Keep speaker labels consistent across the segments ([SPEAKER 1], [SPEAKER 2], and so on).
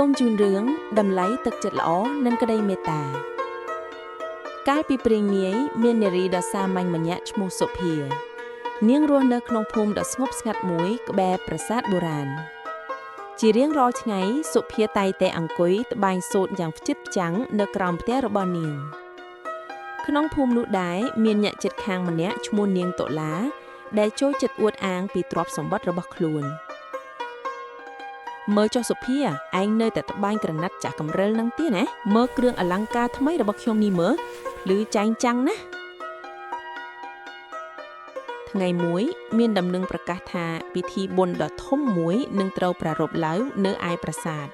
[SPEAKER 1] សូមជូនរឿងតម្លៃទឹកចិត្តល្អនិងក្តីមេត្តាកាលពីព្រាងនាយមាននារីដ៏សាមញ្ញម្នាក់ឈ្មោះសុភានាងរស់នៅក្នុងភូមិដ៏ស្ងប់ស្ងាត់មួយក្បែរប្រាសាទបុរាណជារៀងរាល់ថ្ងៃសុភាតែងតែអង្គុយត្បាញសូត្រយ៉ាងផ្ចិតផ្ចាំងនៅក្រោមផ្ទះរបស់នាងក្នុងភូមិនោះដែរមានអ្នកជិតខាងម្នាក់ឈ្មោះនាងតុលាដែលចូលចិត្តអួតអាងពីទ្រព្យសម្បត្តិរបស់ខ្លួនមើលចុះសុភាឯងនៅតែត្បាញក្រណាត់ចាស់កំរិលនឹងទៀតណាមើលគ្រឿងអលង្ការថ្មីរបស់ខ្ញុំនេះមើលឮចែងចាំងណាថ្ងៃមួយមានដំណឹងប្រកាសថាពិធីបុណ្យដ៏ធំមួយនឹងត្រូវប្រារព្ធឡើងនៅឯប្រាសាទ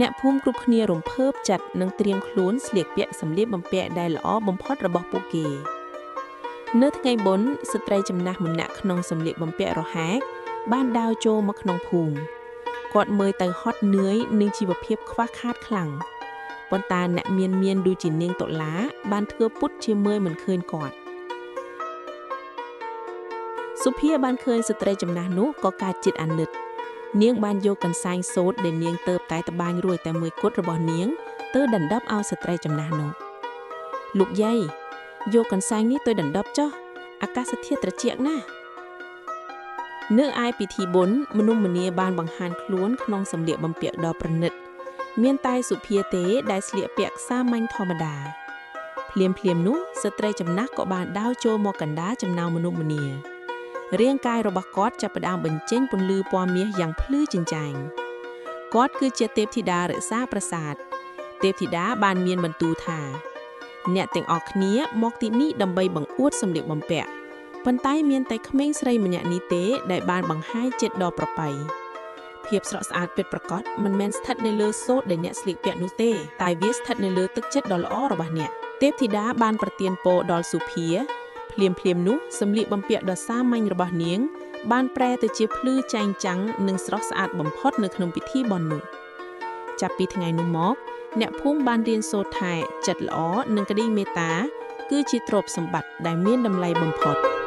[SPEAKER 1] អ្នកភូមិគ្រប់គ្នារំភើបចិត្តនិងត្រៀមខ្លួនស្លៀកពាក់សម្លៀកបំពាក់ដែលល្អបំផុតរបស់ពួកគេនៅថ្ងៃបុណ្យស្ត្រីចំណាស់ម្នាក់ក្នុងសម្លៀកបំពាក់រហែកបានដើរចូលមកក្នុងភូមិគាត់មើលទៅហត់នឿយនឹងជីវភាពខ្វះខាតខ្លាំងប៉ុន្តែអ្នកមានដូចជានាងតុលាបានធ្វើពុតជាមើលមិនឃើញគាត់សុភាបានឃើញស្ត្រីចំណាស់នោះក៏កើតចិត្តអាណិតនាងបានយកកន្សែងសូត្រដែលនាងទៅតែត្បាញរួចតែមួយគត់របស់នាងទៅដណ្ដប់ឲ្យស្ត្រីចំណាស់នោះលោកយាយយកកន្សែងនេះទៅដណ្ដប់ចុះអាកាសធាតុត្រជាក់ណាស់នៅឯពិធីបុណ្យមនុស្សម្នាបានបង្ហាញខ្លួនក្នុងសម្លៀកបំពាក់ដ៏ប្រណិតមានតែសុភាទេដែលស្លៀកពាក់សាមញ្ញធម្មតាភ្លាមនោះស្ត្រីចំណាស់ក៏បានដើរចូលមកកណ្ដាលចំណោមមនុស្សម្នារាងកាយរបស់គាត់ចាប់ផ្ដើមបញ្ចេញពន្លឺពណ៌មាសយ៉ាងភ្លឺចិញ្ចែងគាត់គឺជាទេពធីតារក្សាប្រាសាទទេពធីតាបានមានបន្ទូលថាអ្នកទាំងអស់គ្នាមកទីនេះដើម្បីបង្អួតសម្លៀកបំពាក់ប៉ុន្តែមានតែក្មេងស្រីម្នាក់នេះទេដែលបានបង្ហាញចិត្តដ៏ប្រពៃភាពស្រស់ស្អាតពិតប្រាកដមិនមែនស្ថិតនៅលើសូត្រដែលអ្នកស្លៀកពាក់នោះទេតែវាស្ថិតនៅលើទឹកចិត្តដ៏ល្អរបស់អ្នកទេពធីតាបានប្រទានពរដល់សុភាភ្លាមនោះសម្លៀកបំពាក់ដ៏សាមញ្ញរបស់នាងបានប្រែទៅជាភ្លឺចែងចាំងនិងស្រស់ស្អាតបំផុតនៅក្នុងពិធីបុណ្យនោះចាប់ពីថ្ងៃនោះមកអ្នកភូមិបានរៀនសូត្រថាចិត្តល្អនិងក្តីមេត្តាគឺជាទ្រព្យសម្បត្តិដែលមានតម្លៃបំផុត